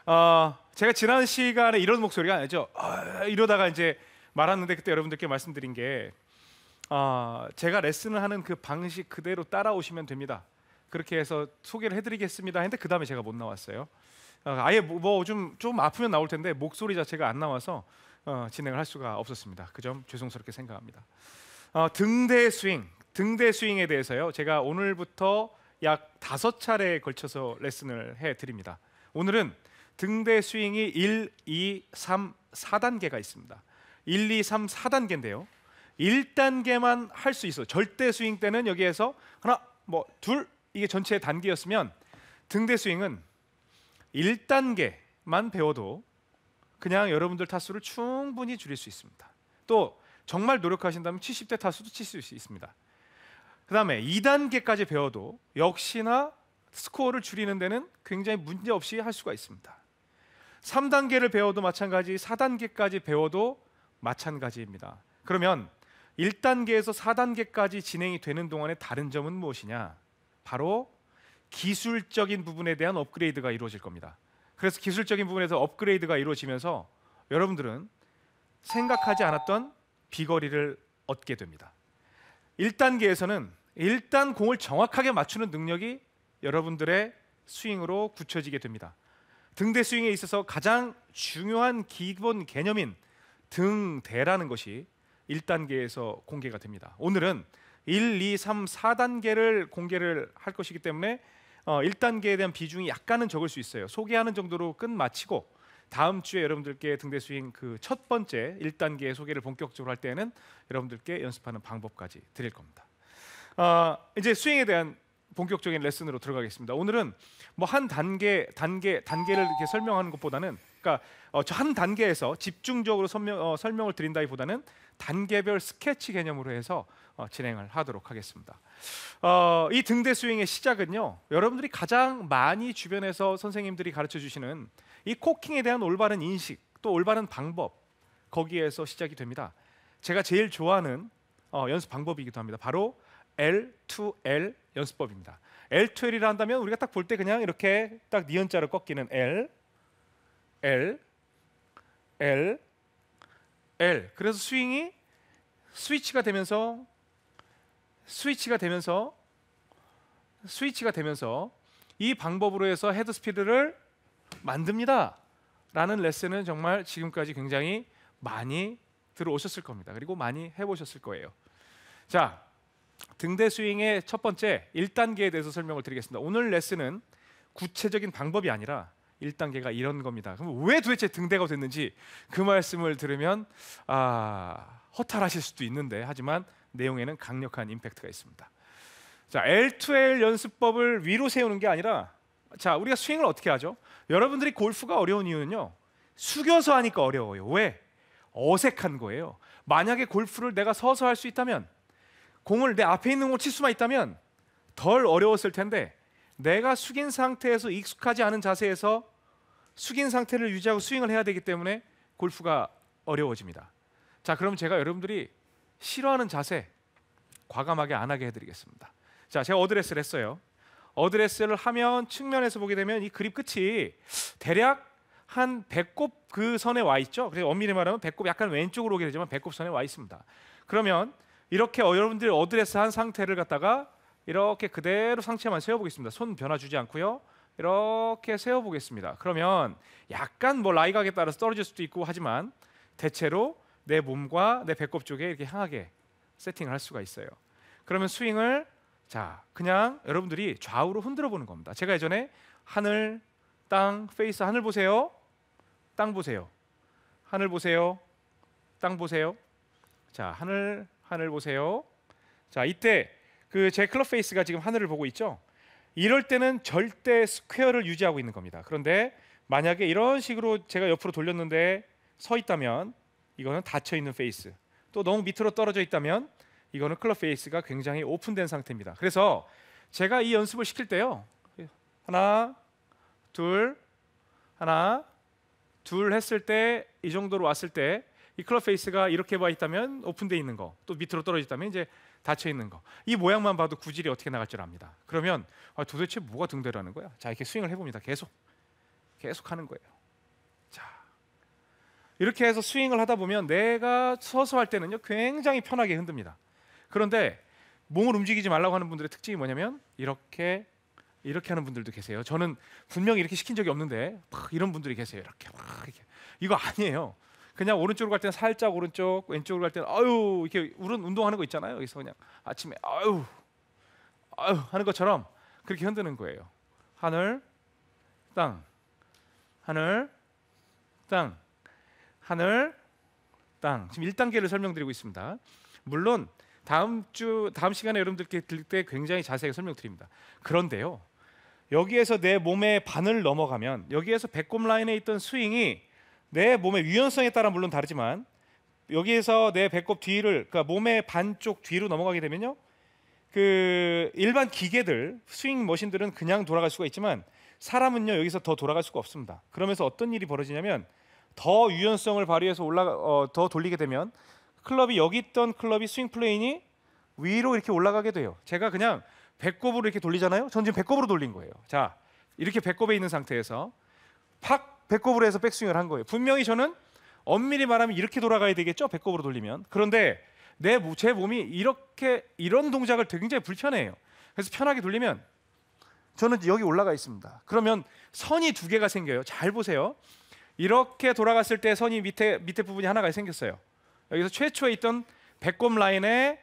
제가 지난 시간에 이런 목소리가 아니죠. 이러다가 이제 말았는데 그때 여러분들께 말씀드린 게 제가 레슨을 하는 그 방식 그대로 따라오시면 됩니다. 그렇게 해서 소개를 해드리겠습니다 했는데 그 다음에 제가 못 나왔어요. 아예 좀 아프면 나올 텐데 목소리 자체가 안 나와서 진행을 할 수가 없었습니다. 그 점 죄송스럽게 생각합니다. 등대 스윙에 대해서요. 제가 오늘부터 약 5차례에 걸쳐서 레슨을 해드립니다. 오늘은 등대 스윙이 1, 2, 3, 4단계가 있습니다. 1, 2, 3, 4단계인데요. 1단계만 할 수 있어요. 절대 스윙 때는 여기에서 하나, 둘 이게 전체 단계였으면 등대 스윙은 1단계만 배워도 그냥 여러분들 타수를 충분히 줄일 수 있습니다. 또 정말 노력하신다면 70대 타수도 칠 수 있습니다. 그 다음에 2단계까지 배워도 역시나 스코어를 줄이는 데는 굉장히 문제없이 할 수가 있습니다. 3단계를 배워도 마찬가지, 4단계까지 배워도 마찬가지입니다. 그러면 1단계에서 4단계까지 진행이 되는 동안의 다른 점은 무엇이냐? 바로 기술적인 부분에 대한 업그레이드가 이루어질 겁니다. 그래서 기술적인 부분에서 업그레이드가 이루어지면서 여러분들은 생각하지 않았던 비거리를 얻게 됩니다. 1단계에서는 일단 공을 정확하게 맞추는 능력이 여러분들의 스윙으로 굳혀지게 됩니다. 등대 스윙에 있어서 가장 중요한 기본 개념인 등대라는 것이 1단계에서 공개가 됩니다. 오늘은 1, 2, 3, 4단계를 공개를 할 것이기 때문에 1단계에 대한 비중이 약간은 적을 수 있어요. 소개하는 정도로 끝마치고 다음 주에 여러분들께 등대 스윙 그 첫 번째 1단계 소개를 본격적으로 할 때는 여러분들께 연습하는 방법까지 드릴 겁니다. 이제 스윙에 대한 본격적인 레슨으로 들어가겠습니다. 오늘은 한 단계를 이렇게 설명하는 것보다는, 그러니까 저 한 단계에서 집중적으로 설명을 드린다기보다는 단계별 스케치 개념으로 해서 진행을 하도록 하겠습니다. 이 등대 스윙의 시작은요, 여러분들이 가장 많이 주변에서 선생님들이 가르쳐 주시는 이 코킹에 대한 올바른 인식, 또 올바른 방법, 거기에서 시작이 됩니다. 제가 제일 좋아하는 연습 방법이기도 합니다. 바로 L2L 연습법입니다. L2L이라 한다면 우리가 딱 볼 때 그냥 이렇게 딱 니은자로 꺾이는 L, L, L, L. 그래서 스윙이 스위치가 되면서 이 방법으로 해서 헤드 스피드를 만듭니다 라는 레슨은 정말 지금까지 굉장히 많이 들어오셨을 겁니다. 그리고 많이 해보셨을 거예요. 자, 등대 스윙의 첫 번째 1단계에 대해서 설명을 드리겠습니다. 오늘 레슨은 구체적인 방법이 아니라 1단계가 이런 겁니다. 그럼 왜 도대체 등대가 됐는지 그 말씀을 들으면 허탈하실 수도 있는데, 하지만 내용에는 강력한 임팩트가 있습니다. 자, L2L 연습법을 위로 세우는 게 아니라, 자, 우리가 스윙을 어떻게 하죠? 여러분들이 골프가 어려운 이유는요, 숙여서 하니까 어려워요. 왜? 어색한 거예요. 만약에 골프를 내가 서서 할 수 있다면, 공을 내 앞에 있는 공을 칠 수만 있다면 덜 어려웠을 텐데, 내가 숙인 상태에서 익숙하지 않은 자세에서 숙인 상태를 유지하고 스윙을 해야 되기 때문에 골프가 어려워집니다. 자, 그럼 제가 여러분들이 싫어하는 자세 과감하게 안 하게 해드리겠습니다. 자, 제가 어드레스를 했어요. 어드레스를 하면 측면에서 보게 되면 이 그립 끝이 대략 한 배꼽 그 선에 와 있죠. 그래서 엄밀히 말하면 배꼽 약간 왼쪽으로 오게 되지만 배꼽 선에 와 있습니다. 그러면 이렇게 여러분들이 어드레스 한 상태를 갖다가 이렇게 그대로 상체만 세워보겠습니다. 손 변화 주지 않고요. 이렇게 세워보겠습니다. 그러면 약간 라이각에 따라서 떨어질 수도 있고 하지만 대체로 내 몸과 내 배꼽 쪽에 이렇게 향하게 세팅을 할 수가 있어요. 그러면 스윙을 그냥 여러분들이 좌우로 흔들어 보는 겁니다. 제가 예전에 하늘, 땅, 페이스, 하늘 보세요. 땅 보세요. 하늘 보세요. 땅 보세요. 자, 하늘 보세요. 자, 이때 제 클럽 페이스가 지금 하늘을 보고 있죠. 이럴 때는 절대 스퀘어를 유지하고 있는 겁니다. 그런데 만약에 이런 식으로 제가 옆으로 돌렸는데 서 있다면 이거는 닫혀 있는 페이스. 또 너무 밑으로 떨어져 있다면 이거는 클럽 페이스가 굉장히 오픈된 상태입니다. 그래서 제가 이 연습을 시킬 때요, 하나, 둘 했을 때, 이 정도로 왔을 때 이 클럽 페이스가 이렇게 와 있다면 오픈되어 있는 거, 또 밑으로 떨어져 있다면 이제 닫혀 있는 거, 이 모양만 봐도 구질이 어떻게 나갈 줄 압니다. 그러면 도대체 뭐가 등대라는 거야? 자, 이렇게 스윙을 해봅니다. 계속 하는 거예요. 이렇게 해서 스윙을 하다 보면 내가 서서 할 때는요 굉장히 편하게 흔듭니다. 그런데 몸을 움직이지 말라고 하는 분들의 특징이 뭐냐면 이렇게 하는 분들도 계세요. 저는 분명히 이렇게 시킨 적이 없는데 막 이런 분들이 계세요. 이렇게 막 이렇게. 이거 아니에요. 그냥 오른쪽으로 갈 때는 살짝 오른쪽, 왼쪽으로 갈 때는 아유 이렇게 운동하는 거 있잖아요. 여기서 그냥 아침에 아유 하는 것처럼 그렇게 흔드는 거예요. 하늘, 땅, 하늘, 땅, 하늘, 땅. 지금 1단계를 설명드리고 있습니다. 물론 다음 시간에 여러분들께 들을 때 굉장히 자세하게 설명드립니다. 그런데요, 여기에서 내 몸의 반을 넘어가면 여기에서 배꼽 라인에 있던 스윙이 내 몸의 유연성에 따라 물론 다르지만 여기에서 내 배꼽 뒤를 그러니까 몸의 반쪽 뒤로 넘어가게 되면요, 그 일반 기계들 스윙 머신들은 그냥 돌아갈 수가 있지만 사람은요 여기서 더 돌아갈 수가 없습니다. 그러면서 어떤 일이 벌어지냐면 더 유연성을 발휘해서 더 돌리게 되면 여기 있던 클럽이 스윙 플레인이 위로 이렇게 올라가게 돼요. 제가 그냥 배꼽으로 이렇게 돌리잖아요. 전 지금 배꼽으로 돌린 거예요. 자, 이렇게 배꼽에 있는 상태에서 팍 배꼽으로 해서 백스윙을 한 거예요. 분명히 저는 엄밀히 말하면 이렇게 돌아가야 되겠죠, 배꼽으로 돌리면. 그런데 제 몸이 이런 동작을 굉장히 불편해해요. 그래서 편하게 돌리면 저는 여기 올라가 있습니다. 그러면 선이 두 개가 생겨요. 잘 보세요. 이렇게 돌아갔을 때 선이 밑에 부분이 하나가 생겼어요. 여기서 최초에 있던 배꼽 라인에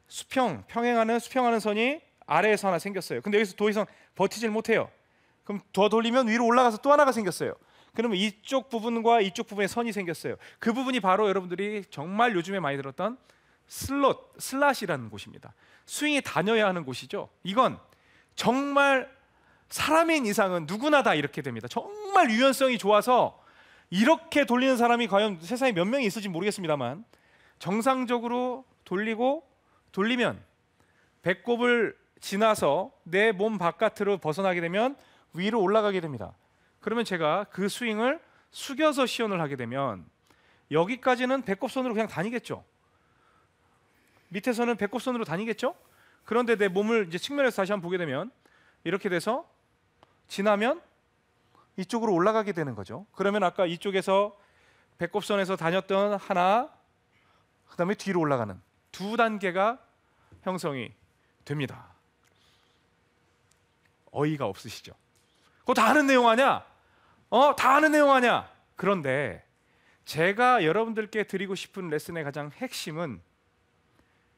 수평하는 선이 아래에서 하나 생겼어요. 근데 여기서 더 이상 버티질 못해요. 그럼 더 돌리면 위로 올라가서 또 하나가 생겼어요. 그러면 이쪽 부분과 이쪽 부분에 선이 생겼어요. 그 부분이 바로 여러분들이 정말 요즘에 많이 들었던 슬롯이라는 곳입니다. 스윙이 다녀야 하는 곳이죠. 이건 정말 사람인 이상은 누구나 다 이렇게 됩니다. 정말 유연성이 좋아서 이렇게 돌리는 사람이 과연 세상에 몇 명이 있을지 모르겠습니다만 정상적으로 돌리면 배꼽을 지나서 내 몸 바깥으로 벗어나게 되면 위로 올라가게 됩니다. 그러면 제가 그 스윙을 숙여서 시연을 하게 되면 여기까지는 배꼽선으로 그냥 다니겠죠. 밑에서는 배꼽선으로 다니겠죠. 그런데 내 몸을 이제 측면에서 다시 한번 보게 되면 이렇게 돼서 지나면 이쪽으로 올라가게 되는 거죠. 그러면 아까 이쪽에서 배꼽선에서 다녔던 하나, 그 다음에 뒤로 올라가는 두 단계가 형성이 됩니다. 어이가 없으시죠? 그거 다 아는 내용 아니야? 다 아는 내용 아니야? 그런데 제가 여러분들께 드리고 싶은 레슨의 가장 핵심은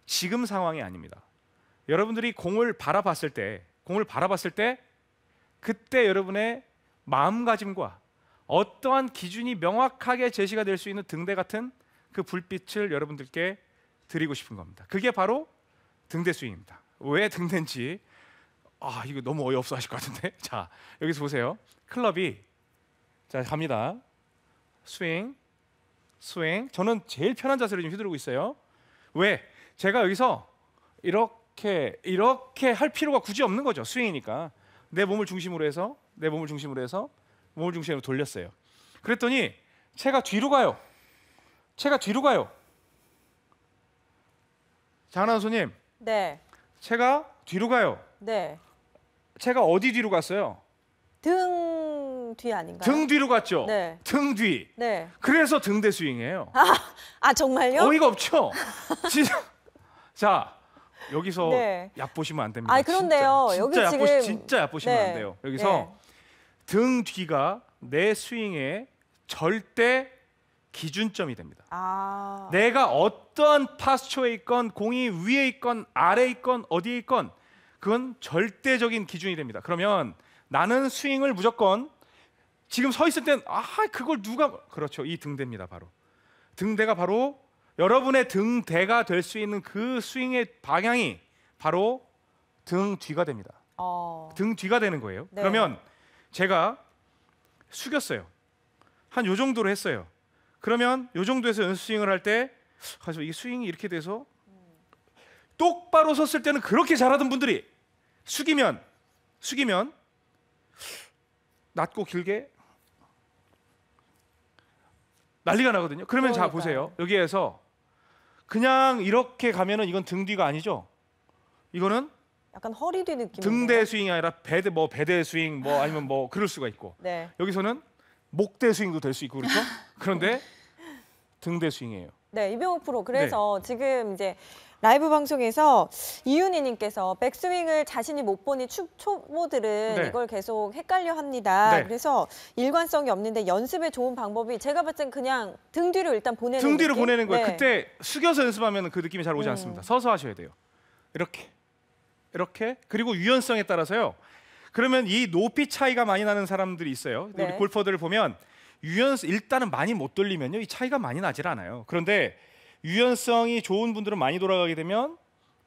지금 상황이 아닙니다. 여러분들이 공을 바라봤을 때 그때 여러분의 마음가짐과 어떠한 기준이 명확하게 제시가 될 수 있는 등대 같은 그 불빛을 여러분들께 드리고 싶은 겁니다. 그게 바로 등대 스윙입니다. 왜 등대인지 이거 너무 어이없어 하실 것 같은데. 자, 여기서 보세요. 클럽이 자 갑니다. 스윙. 저는 제일 편한 자세로 지금 휘두르고 있어요. 왜? 제가 여기서 이렇게 할 필요가 굳이 없는 거죠. 스윙이니까 내 몸을 중심으로 해서 몸을 중심으로 돌렸어요. 그랬더니 채가 뒤로 가요. 장하나선님. 네. 채가 뒤로 가요. 네. 채가 어디 뒤로 갔어요? 등 뒤 아닌가요? 등 뒤로 갔죠. 네. 등 뒤. 네. 그래서 등대 스윙이에요. 정말요? 어이가 없죠. 자, 여기서 네. 얕보시면 안 됩니다. 그런데요. 진짜 얕보시면 네. 안 돼요. 여기서 등 뒤가 내 스윙의 절대 기준점이 됩니다. 내가 어떠한 파스처에 있건 공이 위에 있건 아래에 있건 어디에 있건 그건 절대적인 기준이 됩니다. 그러면 나는 스윙을 무조건 지금 서 있을 땐 그걸 그렇죠. 이 등대입니다. 바로 등대가 바로 여러분의 등대가 될 수 있는 그 스윙의 방향이 바로 등 뒤가 됩니다. 등 뒤가 되는 거예요. 네. 그러면 제가 숙였어요. 한 요 정도로 했어요. 그러면 요 정도에서 연습 스윙을 할 때 이 스윙이 이렇게 돼서 똑바로 섰을 때는 그렇게 잘하던 분들이 숙이면 낮고 길게 난리가 나거든요. 그러면 자 보세요. 여기에서 그냥 이렇게 가면은 이건 등 뒤가 아니죠. 이거는 약간 허리 뒤 느낌. 등대 스윙이 아니라 배대 스윙 아니면 그럴 수가 있고. 네. 여기서는 목대 스윙도 될 수 있고 그렇죠. 그런데 등대 스윙이에요. 네, 이병욱 프로. 그래서 지금 이제 라이브 방송에서 이윤희님께서 백스윙을 자신이 못 보니 초보들은 네. 이걸 계속 헷갈려 합니다. 네. 그래서 일관성이 없는데 연습에 좋은 방법이 제가 봤을 땐 그냥 등 뒤로 일단 보내는 등 뒤로 느낌? 보내는 거예요. 네. 그때 숙여서 연습하면 그 느낌이 잘 오지 않습니다. 서서 하셔야 돼요. 이렇게 그리고 유연성에 따라서요. 그러면 이 높이 차이가 많이 나는 사람들이 있어요. 네. 우리 골퍼들을 보면 일단은 많이 못 돌리면요, 이 차이가 많이 나질 않아요. 그런데 유연성이 좋은 분들은 많이 돌아가게 되면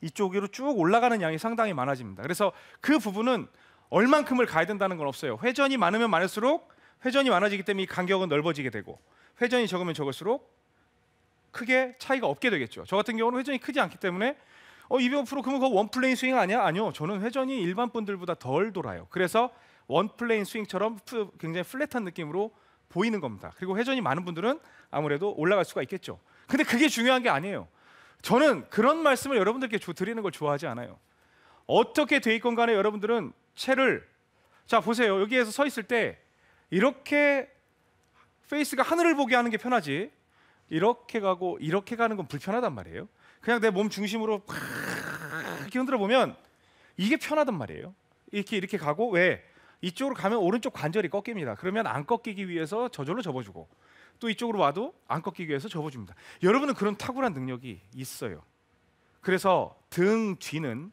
이쪽으로 쭉 올라가는 양이 상당히 많아집니다. 그래서 그 부분은 얼만큼을 가야 된다는 건 없어요. 회전이 많으면 많을수록 회전이 많아지기 때문에 이 간격은 넓어지게 되고 회전이 적으면 적을수록 크게 차이가 없게 되겠죠. 저 같은 경우는 회전이 크지 않기 때문에 이병호 프로 그러면 그거 원 플레인 스윙 아니야? 아니요. 저는 회전이 일반 분들보다 덜 돌아요. 그래서 원 플레인 스윙처럼 굉장히 플랫한 느낌으로 보이는 겁니다. 그리고 회전이 많은 분들은 아무래도 올라갈 수가 있겠죠. 근데 그게 중요한 게 아니에요. 저는 그런 말씀을 여러분들께 드리는 걸 좋아하지 않아요. 어떻게 돼 있건 간에 여러분들은 채를 자 보세요. 여기에서 서 있을 때 이렇게 페이스가 하늘을 보게 하는 게 편하지 이렇게 가고 이렇게 가는 건 불편하단 말이에요. 그냥 내 몸 중심으로 이렇게 흔들어 보면 이게 편하단 말이에요. 이렇게 가고 왜 이쪽으로 가면 오른쪽 관절이 꺾입니다. 그러면 안 꺾이기 위해서 저절로 접어주고 또 이쪽으로 와도 안 꺾이기 위해서 접어줍니다. 여러분은 그런 탁월한 능력이 있어요. 그래서 등 뒤는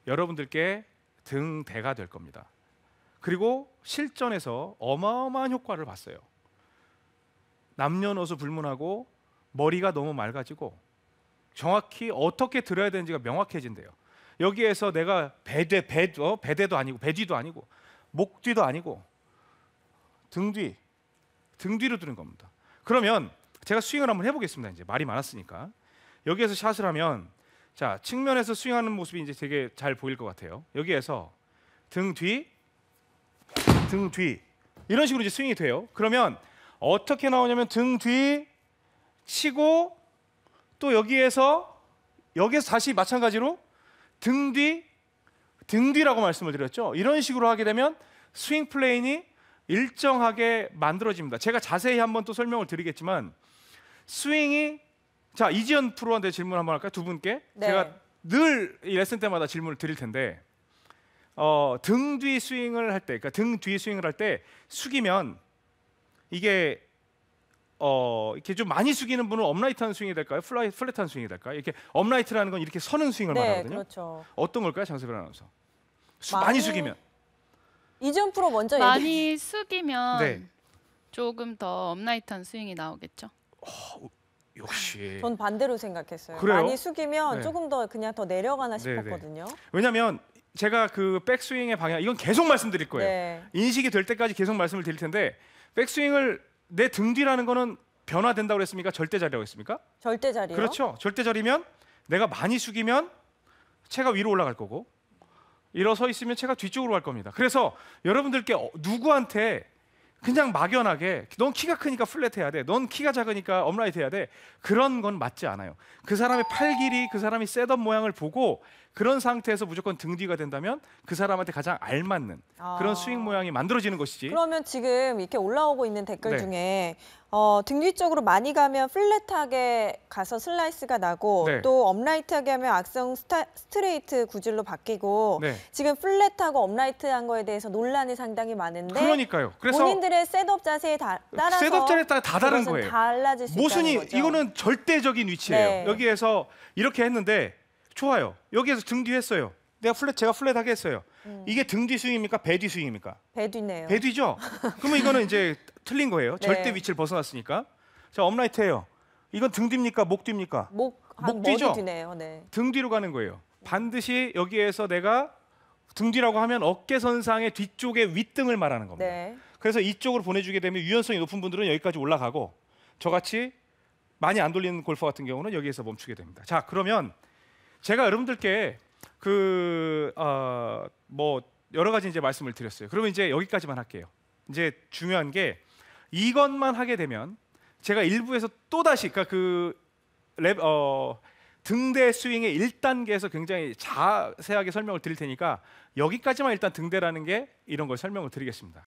여러분들께 등대가 될 겁니다. 그리고 실전에서 어마어마한 효과를 봤어요. 남녀노소 불문하고 머리가 너무 맑아지고 정확히 어떻게 들어야 되는지가 명확해진대요. 여기에서 내가 배대도 아니고 배뒤도 아니고 목 뒤도 아니고 등 뒤로 들은 겁니다. 그러면 제가 스윙을 한번 해보겠습니다. 이제 말이 많았으니까 여기에서 샷을 하면 자 측면에서 스윙하는 모습이 이제 되게 잘 보일 것 같아요. 여기에서 등 뒤 이런 식으로 이제 스윙이 돼요. 그러면 어떻게 나오냐면 등 뒤 치고 또 여기에서 다시 마찬가지로 등 뒤라고 말씀을 드렸죠. 이런 식으로 하게 되면 스윙 플레인이 일정하게 만들어집니다. 제가 자세히 한번 또 설명을 드리겠지만 스윙이 자 이지연 프로한테 질문 한번 할까요? 두 분께 네. 제가 늘 이 레슨 때마다 질문을 드릴 텐데 등 뒤 스윙을 할 때, 그러니까 등 뒤 스윙을 할 때 숙이면 이게 이렇게 좀 많이 숙이는 분은 업라이트한 스윙이 될까요? 플랫한 스윙이 될까요? 이렇게 업라이트라는 건 이렇게 서는 스윙을 네, 말하거든요. 그렇죠. 어떤 걸까요, 장세별 아나운서? 많이 숙이면. 이지연 프로 먼저 얘기. 많이 숙이면 네. 조금 더 업라이트한 스윙이 나오겠죠. 역시. 전 반대로 생각했어요. 그래요? 많이 숙이면 네. 조금 더 그냥 더 내려가나 네, 네. 싶었거든요. 왜냐하면 제가 그 백스윙의 방향 이건 계속 말씀드릴 거예요. 네. 인식이 될 때까지 계속 말씀을 드릴 텐데 백스윙을 내 등 뒤라는 거는 변화된다고 그랬습니까? 절대자리라고 했습니까? 절대자리요? 그렇죠. 절대자리면 내가 많이 숙이면 채가 위로 올라갈 거고 일어서 있으면 채가 뒤쪽으로 갈 겁니다. 그래서 여러분들께 누구한테 그냥 막연하게 넌 키가 크니까 플랫해야 돼. 넌 키가 작으니까 업라이트 해야 돼. 그런 건 맞지 않아요. 그 사람의 팔 길이 그 사람이 셋업 모양을 보고 그런 상태에서 무조건 등 뒤가 된다면 그 사람한테 가장 알맞는 그런 스윙 모양이 만들어지는 것이지. 그러면 지금 이렇게 올라오고 있는 댓글 네. 중에 등 뒤쪽으로 많이 가면 플랫하게 가서 슬라이스가 나고 네. 또 업라이트하게 하면 악성 스트레이트 구질로 바뀌고 네. 지금 플랫하고 업라이트한 거에 대해서 논란이 상당히 많은데 그러니까요. 그래서 본인들의 셋업 자세에 따라서 셋업 자세에 따라 다 다른 그것은 거예요. 달라질 수 모순이 있다는 거죠. 이거는 절대적인 위치예요. 네. 여기에서 이렇게 했는데 좋아요. 여기에서 등 뒤 했어요. 제가 플랫하게 했어요. 이게 등 뒤 스윙입니까? 배 뒤 스윙입니까? 배 뒤네요. 배 뒤죠. 그러면 이거는 이제 틀린 거예요. 네. 절대 위치를 벗어났으니까. 자, 업라이트예요. 이건 등 뒤입니까? 목 뒤입니까? 목 뒤죠? 머리 뒤네요. 네. 등 뒤로 가는 거예요. 반드시 여기에서 내가 등 뒤라고 하면 어깨선상의 뒤쪽의 윗등을 말하는 겁니다. 네. 그래서 이쪽으로 보내주게 되면 유연성이 높은 분들은 여기까지 올라가고 저같이 많이 안 돌리는 골퍼 같은 경우는 여기에서 멈추게 됩니다. 자, 그러면 제가 여러분들께 뭐 여러 가지 이제 말씀을 드렸어요. 그러면 이제 여기까지만 할게요. 이제 중요한 게 이것만 하게 되면 제가 일부에서 또 다시 그러니까 등대 스윙의 1단계에서 굉장히 자세하게 설명을 드릴 테니까 여기까지만 일단 등대라는 게 이런 걸 설명을 드리겠습니다.